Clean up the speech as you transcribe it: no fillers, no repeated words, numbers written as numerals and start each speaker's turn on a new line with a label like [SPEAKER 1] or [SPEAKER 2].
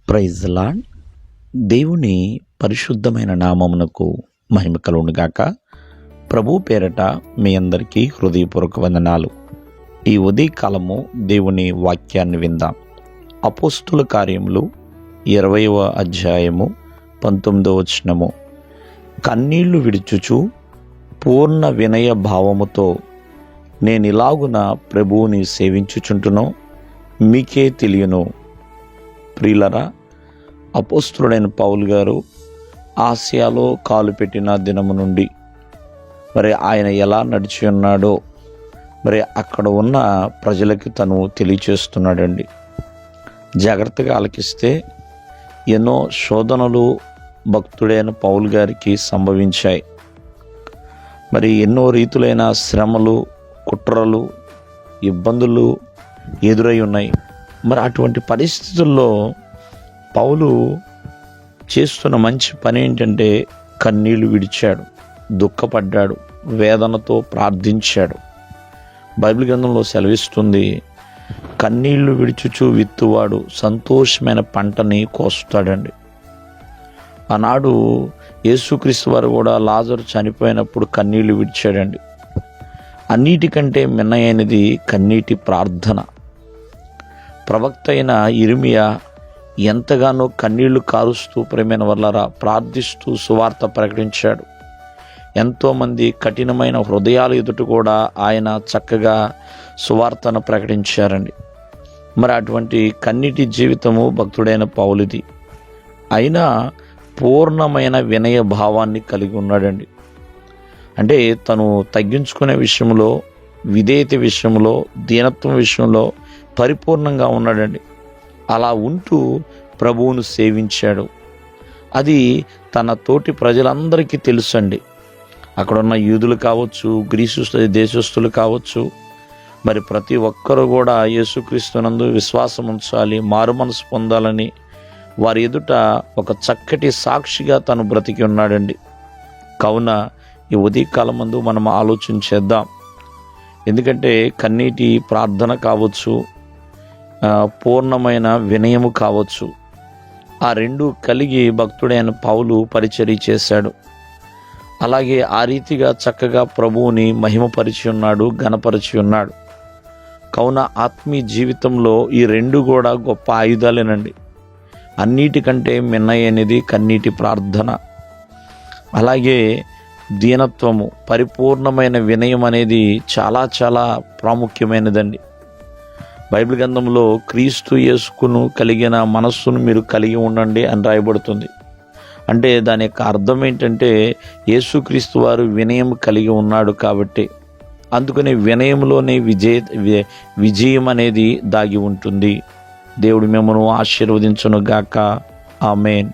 [SPEAKER 1] Praise lord. దేవుని పరిశుద్ధమైన నామమునకు మహిమ కలుగునుగాక. ప్రభు పేరట మీ అందరికీ హృదయపూర్వక వందనాలు. ఈ ఉదయకాలము దేవుని వాక్యాన్ని విందాం. అపోస్తుల కార్యములు 20వ అధ్యాయము 19వ వచనము. కన్నీళ్లు విడుచుచు పూర్ణ వినయ భావముతో నేనిలాగున ప్రభువుని సేవించుచుంటునో మీకే తెలియను. ప్రియులరా, అపోస్తులుడైన పౌలు గారు ఆసియాలో కాలు పెట్టిన దినము నుండి మరి ఆయన ఎలా నడిచి ఉన్నాడో మరి అక్కడ ఉన్న ప్రజలకి తను తెలియచేస్తున్నాడండి. జాగ్రత్తగా ఆలకిస్తే ఎన్నో శోధనలు భక్తుడైన పౌలు గారికి సంభవించాయి. మరి ఎన్నో రీతులైన శ్రమలు, కుట్రలు, ఇబ్బందులు ఎదురై ఉన్నాయి. మరి అటువంటి పరిస్థితుల్లో పౌలు చేస్తున్న మంచి పని ఏంటంటే కన్నీళ్లు విడిచాడు, దుఃఖపడ్డాడు, వేదనతో ప్రార్థించాడు. బైబిల్ గ్రంథంలో సెలవిస్తుంది, కన్నీళ్లు విడిచుచు విత్తువాడు సంతోషమైన పంటని కోస్తాడండి. ఆనాడు యేసుక్రీస్తు వారు కూడా లాజరు చనిపోయినప్పుడు కన్నీళ్లు విడిచాడండి. అన్నిటికంటే మిన్నయైనది కన్నీటి ప్రార్థన. ప్రవక్త అయిన ఇర్మియా ఎంతగానో కన్నీళ్లు కారుస్తూ ప్రేమైన వల్లరా ప్రార్థిస్తూ సువార్త ప్రకటించాడు. ఎంతోమంది కఠినమైన హృదయాల ఎదుట కూడా ఆయన చక్కగా సువార్తను ప్రకటించారండి. మరి అటువంటి కన్నీటి జీవితము భక్తుడైన పౌలుది. అయినా పూర్ణమైన వినయ భావాన్ని కలిగి ఉన్నాడండి. అంటే తను తగ్గించుకునే విషయంలో, విధేయత విషయంలో, దీనత్వం విషయంలో పరిపూర్ణంగా ఉన్నాడండి. అలా ఉంటూ ప్రభువును సేవించాడు. అది తన తోటి ప్రజలందరికీ తెలుసండి. అక్కడున్న యూదులు కావచ్చు, గ్రీసు దేశస్తులు కావచ్చు, మరి ప్రతి ఒక్కరూ కూడా యేసుక్రీస్తునందు విశ్వాసం ఉంచాలి, మారు మనసు పొందాలని వారి ఎదుట ఒక చక్కటి సాక్షిగా తను బ్రతికి ఉన్నాడండి. కావున ఈ ఉదయకాలం ముందు మనం ఆలోచన చేద్దాం. ఎందుకంటే కన్నీటి ప్రార్థన కావచ్చు, పూర్ణమైన వినయము కావచ్చు, ఆ రెండు కలిగి భక్తుడైన పౌలు పరిచర్య చేశాడు. అలాగే ఆ రీతిగా చక్కగా ప్రభువుని మహిమపరిచి ఉన్నాడు, ఘనపరిచి ఉన్నాడు. కావున ఆత్మీయ జీవితంలో ఈ రెండు కూడా గొప్ప ఆయుధాలేనండి. అన్నిటికంటే మిన్నయైనది కన్నీటి ప్రార్థన. అలాగే దీనత్వము, పరిపూర్ణమైన వినయం అనేది చాలా చాలా ప్రాముఖ్యమైనదండి. బైబిల్ గ్రంథంలో క్రీస్తు యేసుకును కలిగిన మనస్సును మీరు కలిగి ఉండండి అని రాయబడుతుంది. అంటే దాని యొక్క అర్థం ఏంటంటే యేసుక్రీస్తు వారు వినయం కలిగి ఉన్నాడు కాబట్టి, అందుకని వినయంలోనే విజయం అనేది దాగి ఉంటుంది. దేవుడు మిమ్మల్ని ఆశీర్వదించును గాక. ఆమేన్.